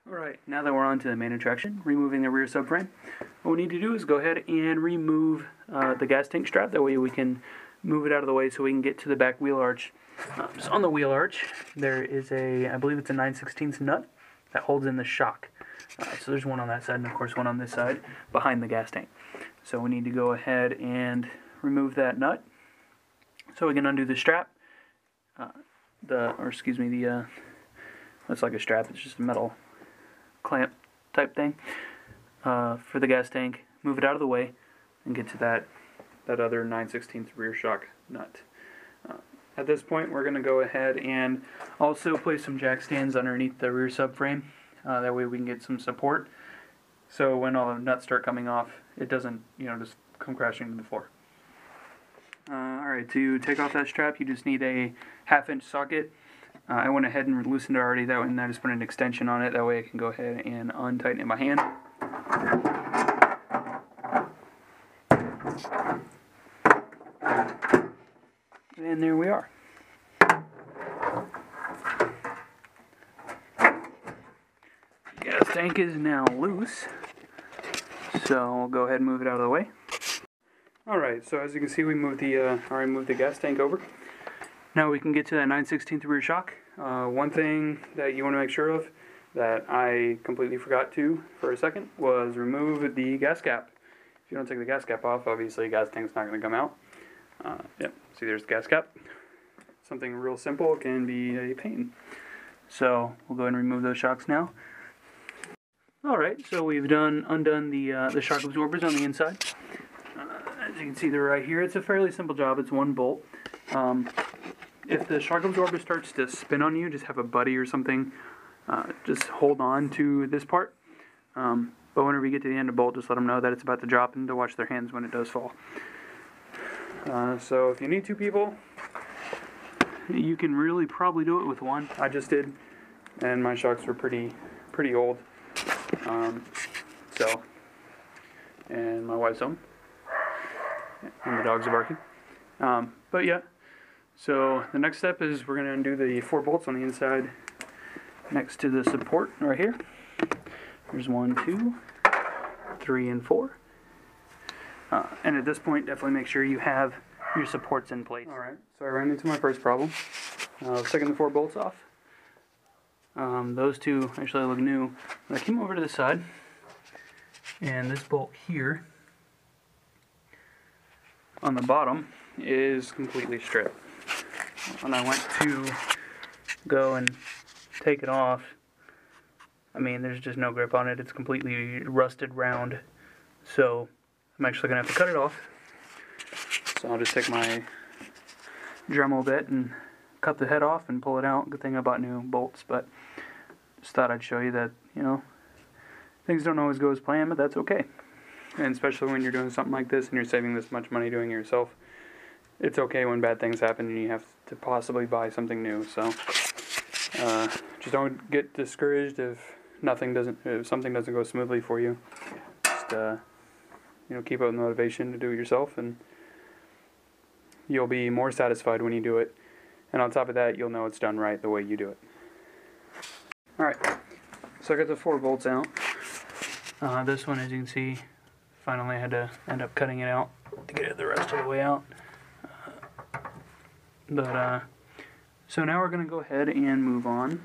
Alright, now that we're on to the main attraction, removing the rear subframe, what we need to do is go ahead and remove the gas tank strap. That way we can move it out of the way so we can get to the back wheel arch. So on the wheel arch, there is I believe it's a 9/16 nut that holds in the shock. So there's one on that side and of course one on this side behind the gas tank. So we need to go ahead and remove that nut so we can undo the strap. It's like a strap, it's just a metal clamp type thing for the gas tank. Move it out of the way and get to that other 9/16 rear shock nut. At this point we're going to go ahead and also place some jack stands underneath the rear subframe. That way we can get some support so when all the nuts start coming off it doesn't just come crashing to the floor. Alright, to take off that strap you just need a 1/2 inch socket. I went ahead and loosened it already, and I just put an extension on it. That way I can go ahead and untighten it by hand. And there we are. Gas tank is now loose, so we'll go ahead and move it out of the way. Alright, so as you can see we moved the gas tank over. Now we can get to that 9/16 rear shock. One thing that you want to make sure of that I completely forgot to for a second was remove the gas cap. If you don't take the gas cap off, obviously the gas tank's not going to come out. Yep, see there's the gas cap. Something real simple can be a pain. So we'll go ahead and remove those shocks now. Alright, so we've undone the shock absorbers on the inside. As you can see they're right here. It's a fairly simple job, it's one bolt. If the shock absorber starts to spin on you, just have a buddy or something, just hold on to this part. But whenever you get to the end of the bolt, just let them know that it's about to drop and to watch their hands when it does fall. So if you need 2 people, you can really probably do it with one. I just did, and my shocks were pretty old. And my wife's home, and the dogs are barking. But yeah. So the next step is we're going to undo the 4 bolts on the inside next to the support right here. There's 1, 2, 3, and 4. And at this point, definitely make sure you have your supports in place. Alright, so I ran into my first problem. I was taking the 4 bolts off. Those 2 actually look new. But I came over to the side, and this bolt here on the bottom is completely stripped. When I went to go and take it off, I mean, there's just no grip on it. It's completely rusted round. So I'm actually going to have to cut it off. So I'll just take my Dremel bit and cut the head off and pull it out. Good thing I bought new bolts, but just thought I'd show you that, things don't always go as planned, but that's okay. And especially when you're doing something like this and you're saving this much money doing it yourself, it's okay when bad things happen and you have to possibly buy something new. So just don't get discouraged if something doesn't go smoothly for you. Just keep up the motivation to do it yourself, and you'll be more satisfied when you do it. And on top of that, you'll know it's done right the way you do it. Alright, so I got the 4 bolts out. This one, as you can see, finally I had to end up cutting it out to get it the rest of the way out. So now we're going to go ahead and move on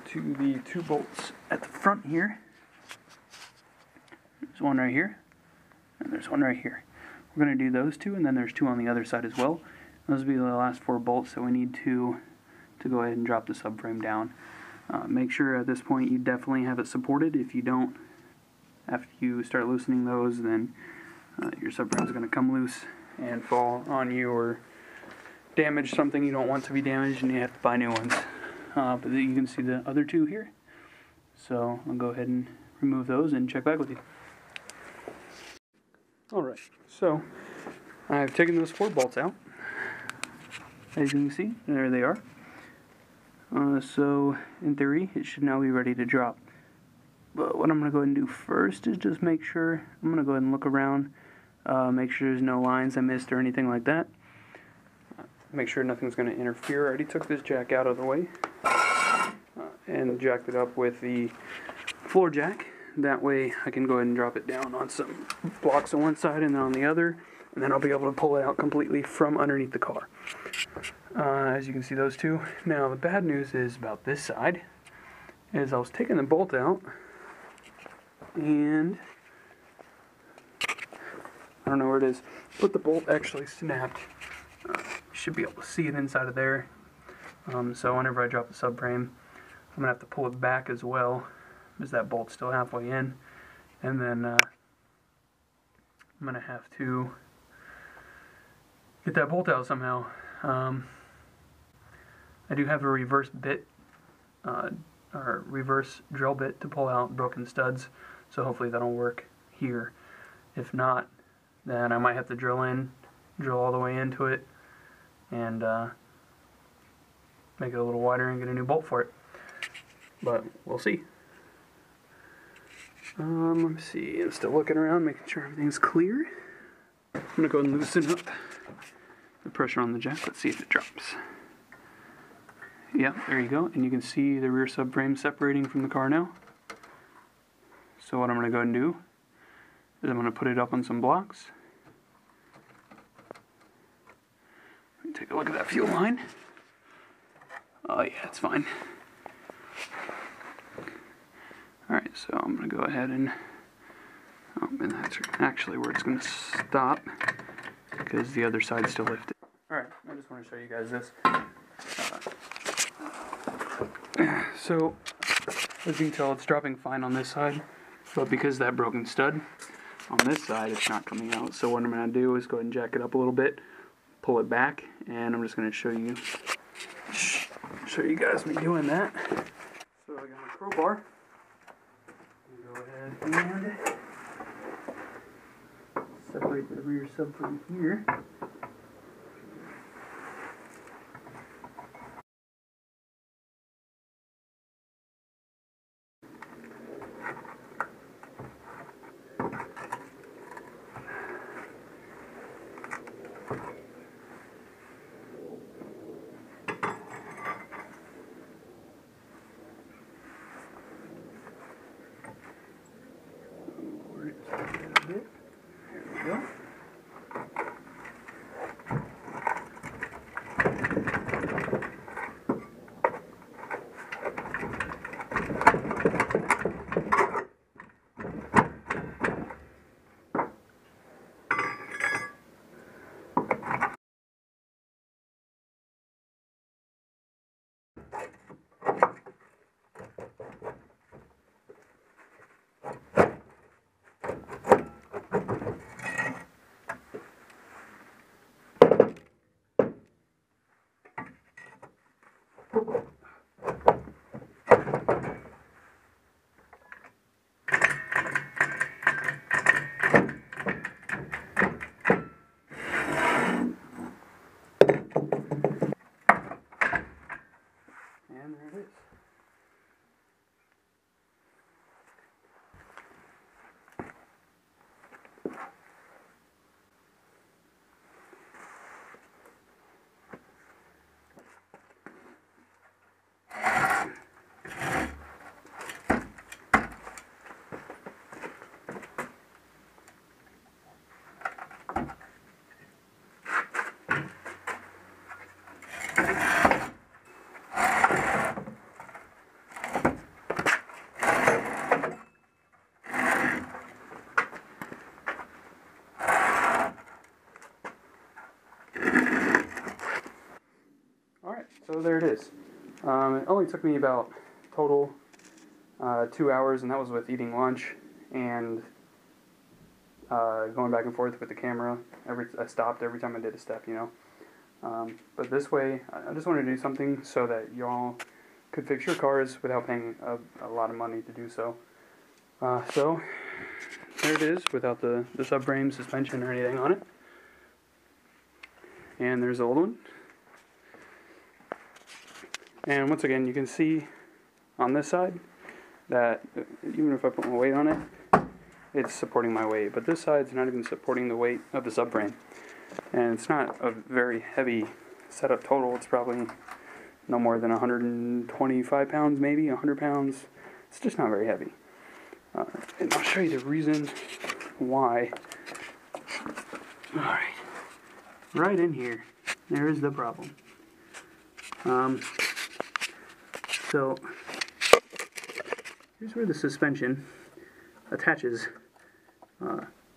to the 2 bolts at the front here. There's one right here, and there's one right here. We're going to do those 2, and then there's 2 on the other side as well. Those will be the last 4 bolts that we need to go ahead and drop the subframe down. Make sure at this point you definitely have it supported. If you don't, after you start loosening those, then your subframe is going to come loose and fall on you or damage something you don't want to be damaged, and you have to buy new ones. But you can see the other 2 here. So I'll go ahead and remove those and check back with you. Alright, so I've taken those 4 bolts out. As you can see, there they are. So in theory, it should now be ready to drop. But what I'm going to go ahead and do first is just make sure, I'm going to go ahead and look around, make sure there's no lines I missed or anything like that. Make sure nothing's going to interfere. I already took this jack out of the way. and jacked it up with the floor jack. That way I can go ahead and drop it down on some blocks on one side and then on the other, and then I'll be able to pull it out completely from underneath the car. As you can see, those two. Now the bad news is about this side, is I was taking the bolt out, and I don't know where it is, but the bolt actually snapped. You should be able to see it inside of there. So whenever I drop the subframe, I'm going to have to pull it back as well, because that bolt's still halfway in. And then I'm going to have to get that bolt out somehow. I do have a reverse bit, or reverse drill bit to pull out broken studs, so hopefully that'll work here. If not, then I might have to drill all the way into it, and make it a little wider and get a new bolt for it. But we'll see. Let me see, I'm still looking around, making sure everything's clear. I'm going to go and loosen up the pressure on the jack. Let's see if it drops. Yeah, there you go, and you can see the rear subframe separating from the car now. So what I'm going to go and do is I'm going to put it up on some blocks. Let me take a look at that fuel line. Oh yeah, it's fine. Alright, so I'm going to go ahead and that's actually where it's going to stop, because the other side's still lifted. Alright, I just want to show you guys this. So, as you can tell, it's dropping fine on this side, but because of that broken stud on this side, it's not coming out. So what I'm going to do is go ahead and jack it up a little bit, pull it back, and I'm just going to show you guys me doing that. So I got my crowbar. Go ahead and separate the rear subframe here. There we go. And there it is. So there it is. It only took me about total 2 hours, and that was with eating lunch and going back and forth with the camera. I stopped every time I did a step, you know. But this way, I just wanted to do something so that y'all could fix your cars without paying a lot of money to do so. So there it is, without the subframe, suspension, or anything on it. And there's the old one. And once again, you can see on this side that even if I put my weight on it, it's supporting my weight. But this side's not even supporting the weight of the subframe. And it's not a very heavy setup total. It's probably no more than 125 pounds, maybe 100 pounds. It's just not very heavy. And I'll show you the reason why. Alright, right in here, there is the problem. So, here's where the suspension attaches.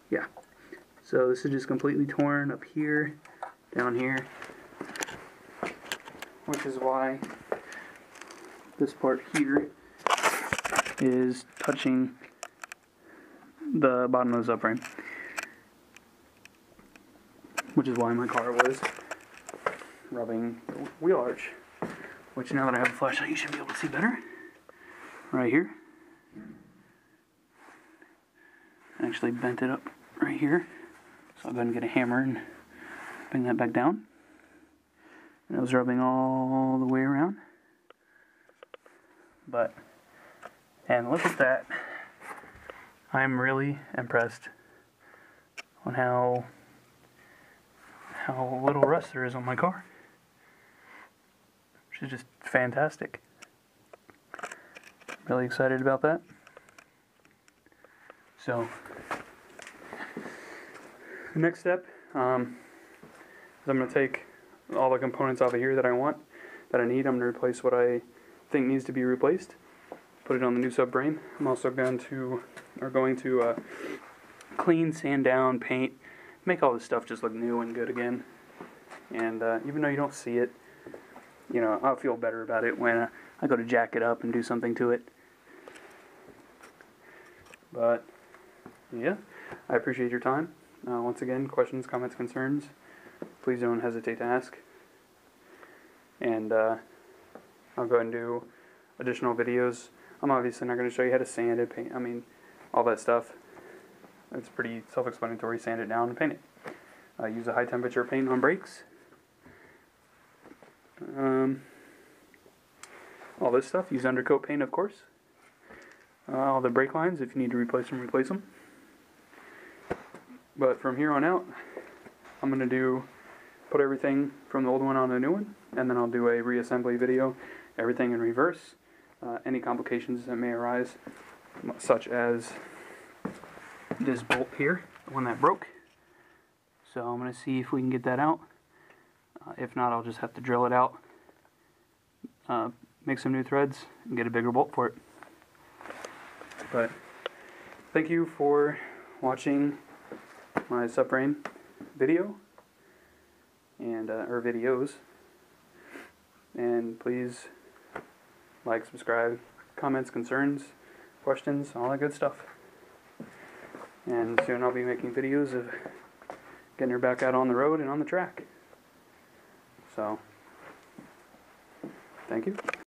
Yeah. So this is just completely torn up here, down here, which is why this part here is touching the bottom of the subframe, which is why my car was rubbing the wheel arch, which now that I have a flashlight you should be able to see better. Right here. I actually bent it up right here, so I'll go ahead and get a hammer and bring that back down. And it was rubbing all the way around. And look at that. I'm really impressed on how little rust there is on my car, which is just fantastic. Really excited about that. So, the next step is I'm going to take all the components off of here that I need. I'm going to replace what I think needs to be replaced. Put it on the new subframe. I'm also going to clean, sand down, paint, make all this stuff just look new and good again. And even though you don't see it, you know, I'll feel better about it when I go to jack it up and do something to it. But yeah, I appreciate your time. Once again, questions, comments, concerns, please don't hesitate to ask. And I'll go ahead and do additional videos. I'm obviously not going to show you how to sand it, paint, I mean, all that stuff. It's pretty self-explanatory. Sand it down and paint it. Use a high temperature paint on brakes. All this stuff, use undercoat paint, of course. All the brake lines, if you need to replace them, replace them. But from here on out, I'm going to put everything from the old one on the new one, and then I'll do a reassembly video, everything in reverse. Any complications that may arise, such as this bolt here, the one that broke. So I'm going to see if we can get that out. If not, I'll just have to drill it out, make some new threads, and get a bigger bolt for it. But thank you for watching my subframe video and or videos, and please like, subscribe, comments, concerns, questions, all that good stuff. And soon I'll be making videos of getting her back out on the road and on the track. So, thank you.